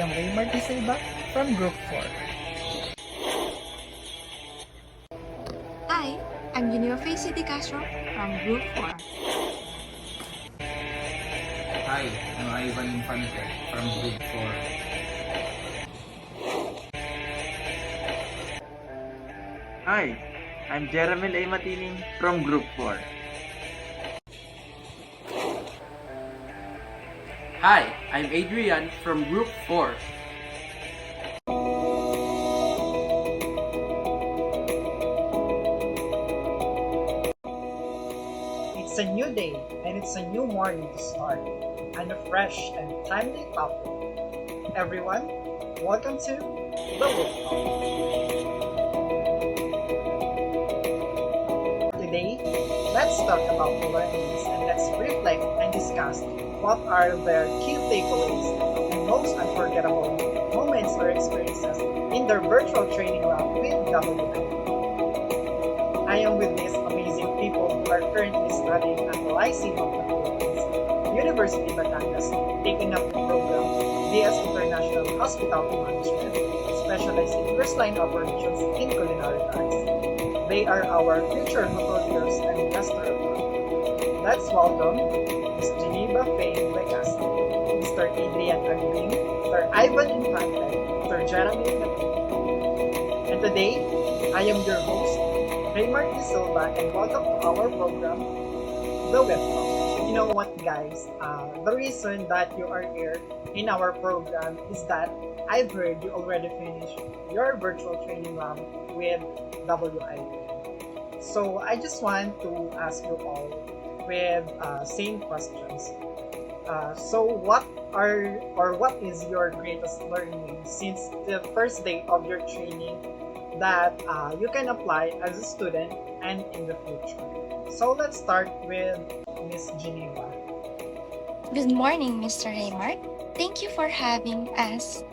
am Raymar from Group 4. Hi, I'm Jennifer City Castro from Group 4. Hi, I'm Ivan Infante from Group 4. Hi, I'm Jeremy A. Matining from Group 4. Hi, I'm Adrian from Group 4. It's a new day and it's a new morning to start, and a fresh and timely topic. Everyone, welcome to the Wip Talk. Today, let's talk about learnings and let's reflect and discuss what are their key takeaways and most unforgettable moments or experiences in their virtual training lab with WI. I am with these amazing people who are currently studying at the Lyceum of the Philippines, University Batangas, taking up the program BS International Hospitality Management, specialized in first-line operations in culinary arts. They are our future hoteliers and restaurateurs. Let's welcome Ms. Geneva Faye Lecastre, Mr. Adrian Agring, Mr. Ivan Infante, Mr. Jeremy Natin. And today, I am your host, Raymar and welcome to our program, The Wip Talk. You know what, guys? The reason that you are here in our program is that I've heard you already finished your virtual training lab with WI. So I just want to ask you all with same questions. So what is your greatest learning since the first day of your training that you can apply as a student and in the future? So let's start with Miss Geneva. Good morning, Mr. Raymar. Thank you for having us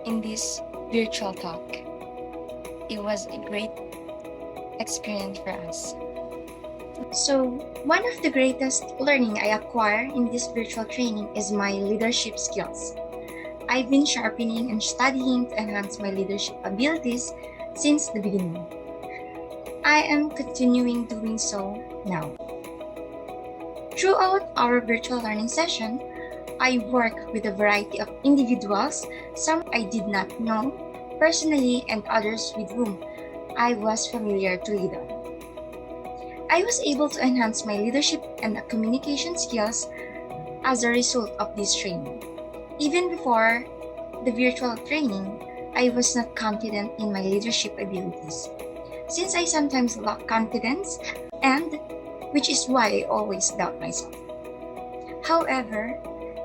in this virtual talk. It was a great experience for us. So, one of the greatest learning I acquired in this virtual training is my leadership skills. I've been sharpening and studying to enhance my leadership abilities since the beginning. I am continuing doing so now. Throughout our virtual learning session, I work with a variety of individuals, some I did not know personally and others with whom I was familiar to lead on. I was able to enhance my leadership and communication skills as a result of this training. Even before the virtual training, I was not confident in my leadership abilities, since I sometimes lack confidence, and which is why I always doubt myself. However,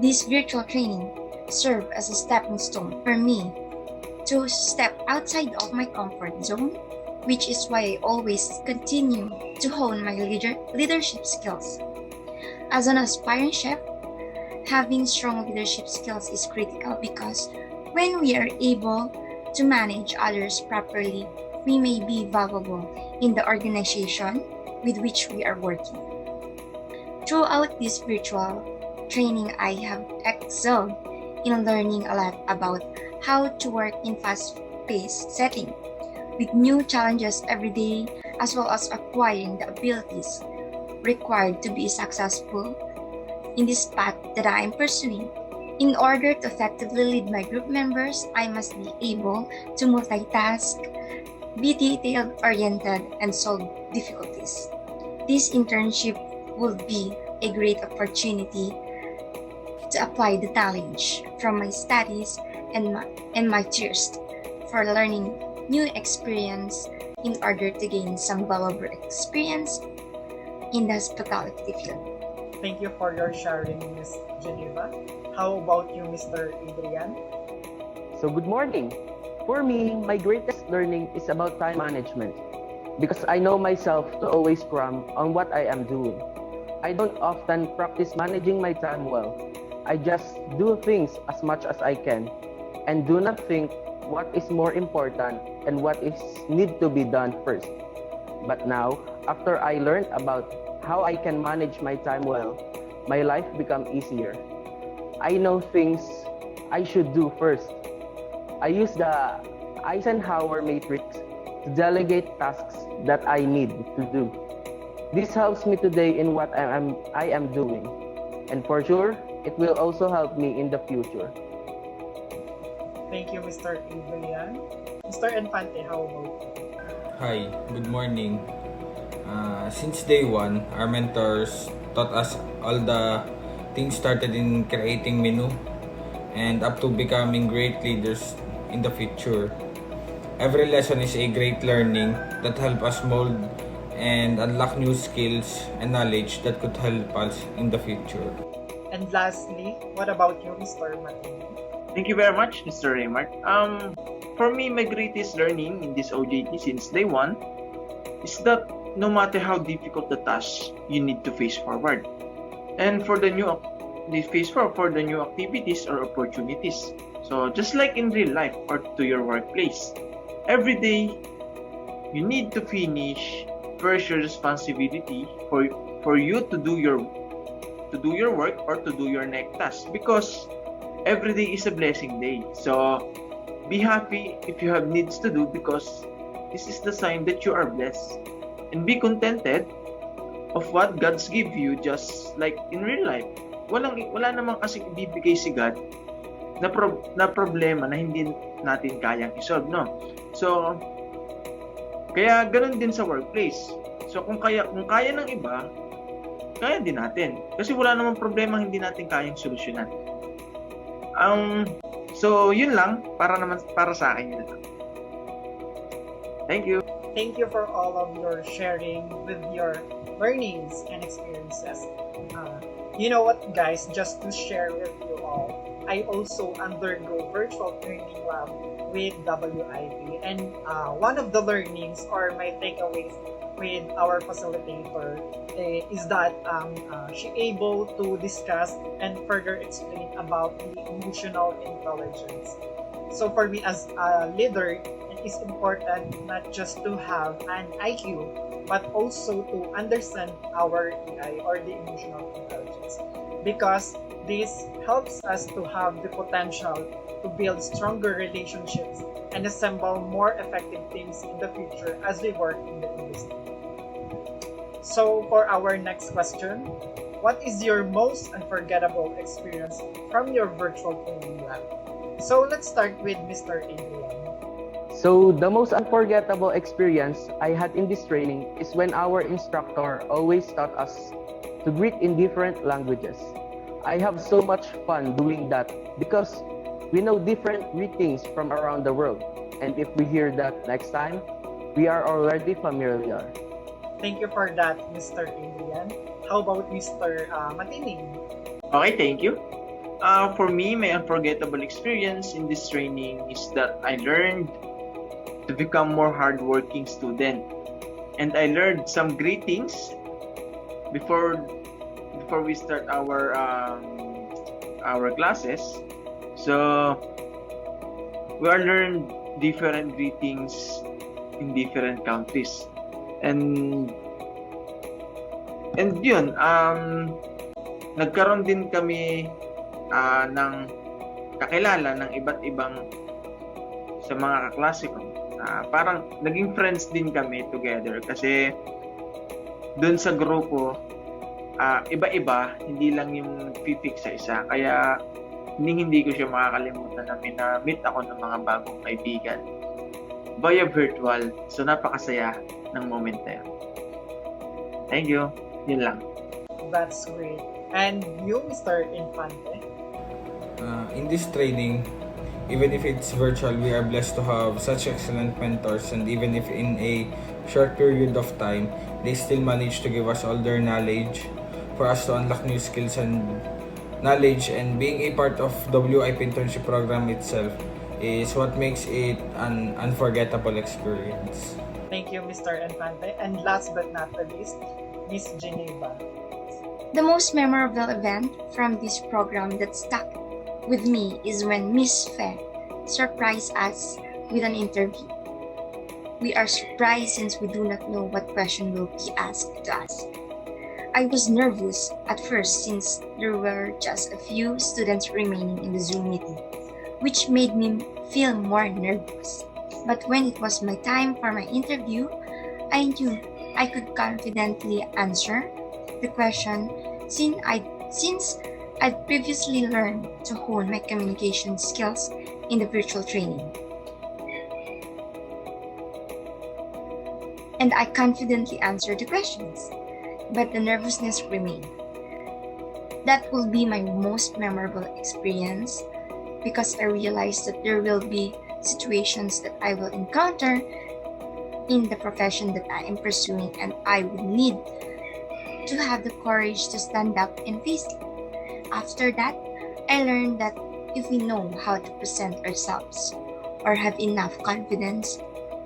this virtual training served as a stepping stone for me to step outside of my comfort zone, which is why I always continue to hone my leadership skills. As an aspiring chef, having strong leadership skills is critical because when we are able to manage others properly, we may be valuable in the organization with which we are working. Throughout this virtual training, I have excelled in learning a lot about how to work in fast-paced setting with new challenges every day, as well as acquiring the abilities required to be successful in this path that I am pursuing. In order to effectively lead my group members, I must be able to multitask, be detail-oriented, and solve difficulties. This internship will be a great opportunity to apply the knowledge from my studies and my thirst for learning new experience in order to gain some valuable experience in the hospitality field. Thank you for your sharing, Miss Geneva. How about you, Mr. Adrian? So good morning. For me, my greatest learning is about time management because I know myself to always cram on what I am doing. I don't often practice managing my time well. I just do things as much as I can and do not think what is more important and what is need to be done first. But now, after I learned about how I can manage my time well, my life become easier. I know things I should do first. I use the Eisenhower matrix to delegate tasks that I need to do. This helps me today in what I am doing, and for sure, it will also help me in the future. Thank you, Mr. Adrian. Mr. Infante, how about you? Hi, good morning. Since day one, our mentors taught us all the things started in creating menu and up to becoming great leaders in the future. Every lesson is a great learning that help us mold and unlock new skills and knowledge that could help us in the future. And lastly, what about you, Mr. Martin? Thank you very much, Mr. Raymart. For me, my greatest learning in this OJT since day one is that no matter how difficult the task, you need to face forward. And for the face forward for the new activities or opportunities. So just like in real life or to your workplace, every day you need to finish first your responsibility for you to do your work or to do your next task, because every day is a blessing day. So be happy if you have needs to do, because this is the sign that you are blessed, and be contented of what God's give you, just like in real life. Wala namang kasi ibibigay si God na problema na hindi natin kayang isolve, no? So kaya ganun din sa workplace. So kung kaya ng iba, kaya din natin. Kasi wala namang problema hindi natin kayang solusyonan. So yun lang, para sa akin yun lang. Thank you. Thank you for all of your sharing with your learnings and experiences. You know what, guys, just to share with you all, I also undergo virtual training lab with WIP, and one of the learnings or my takeaways with our facilitator is that she able to discuss and further explain about the emotional intelligence. So for me as a leader, it is important not just to have an IQ, but also to understand our EI or the emotional intelligence, because this helps us to have the potential to build stronger relationships and assemble more effective teams in the future as we work in the industry. So for our next question, what is your most unforgettable experience from your virtual training lab? So let's start with Mr. Adrian. So the most unforgettable experience I had in this training is when our instructor always taught us to greet in different languages. I have so much fun doing that because we know different greetings from around the world, and if we hear that next time, we are already familiar. Thank you for that, Mr. Adrian. How about Mr. Matining? Okay, thank you. For me, my unforgettable experience in this training is that I learned to become more hardworking student, and I learned some greetings before we start our classes. So we are learned different greetings in different countries, and yun, nagkaroon din kami ng kakilala ng iba't ibang sa mga kaklase ko. Parang naging friends din kami together, kasi doon sa grupo iba-iba, hindi lang yung fix sa isa. Kaya hindi ko siya makakalimutan na meet ako ng mga bagong kaibigan via virtual. So napakasaya ng moment na yun. Thank you. Yun lang. That's great. And you, Mr. Infante? In this training, even if it's virtual, we are blessed to have such excellent mentors, and even if in a short period of time, they still manage to give us all their knowledge for us to unlock new skills and knowledge. And being a part of WIP internship program itself is what makes it an unforgettable experience. Thank you, Mr. Infante. And last but not the least, Miss Geneva. The most memorable event from this program that stuck with me is when Miss Fe surprised us with an interview. We are surprised since we do not know what question will be asked to us. I was nervous at first since there were just a few students remaining in the Zoom meeting. which made me feel more nervous. But when it was my time for my interview, I knew I could confidently answer the question since I'd previously learned to hone my communication skills in the virtual training. And I confidently answered the questions, but the nervousness remained. That will be my most memorable experience because I realized that there will be situations that I will encounter in the profession that I am pursuing, and I will need to have the courage to stand up and face it. After that, I learned that if we know how to present ourselves or have enough confidence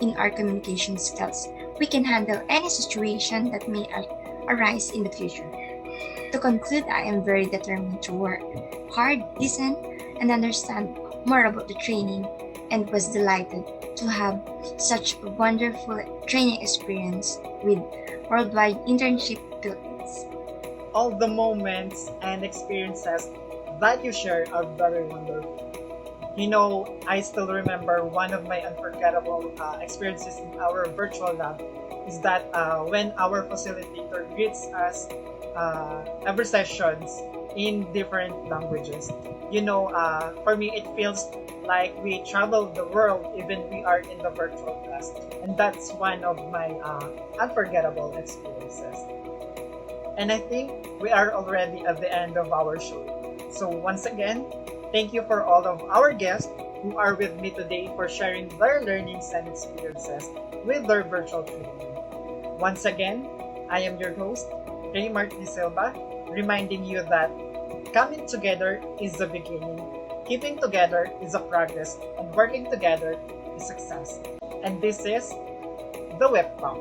in our communication skills, we can handle any situation that may arise in the future. To conclude, I am very determined to work hard, listen, and understand more about the training, and was delighted to have such a wonderful training experience with Worldwide Internship Philippines. All the moments and experiences that you share are very wonderful. You know, I still remember one of my unforgettable experiences in our virtual lab is that when our facilitator greets us every sessions in different languages. You know, for me, it feels like we travel the world even we are in the virtual class. And that's one of my unforgettable experiences. And I think we are already at the end of our show. So once again, thank you for all of our guests who are with me today for sharing their learnings and experiences with their virtual training. Once again, I am your host, Raymart De Silva, reminding you that coming together is the beginning, keeping together is a progress, and working together is success. And this is the Wip Talk.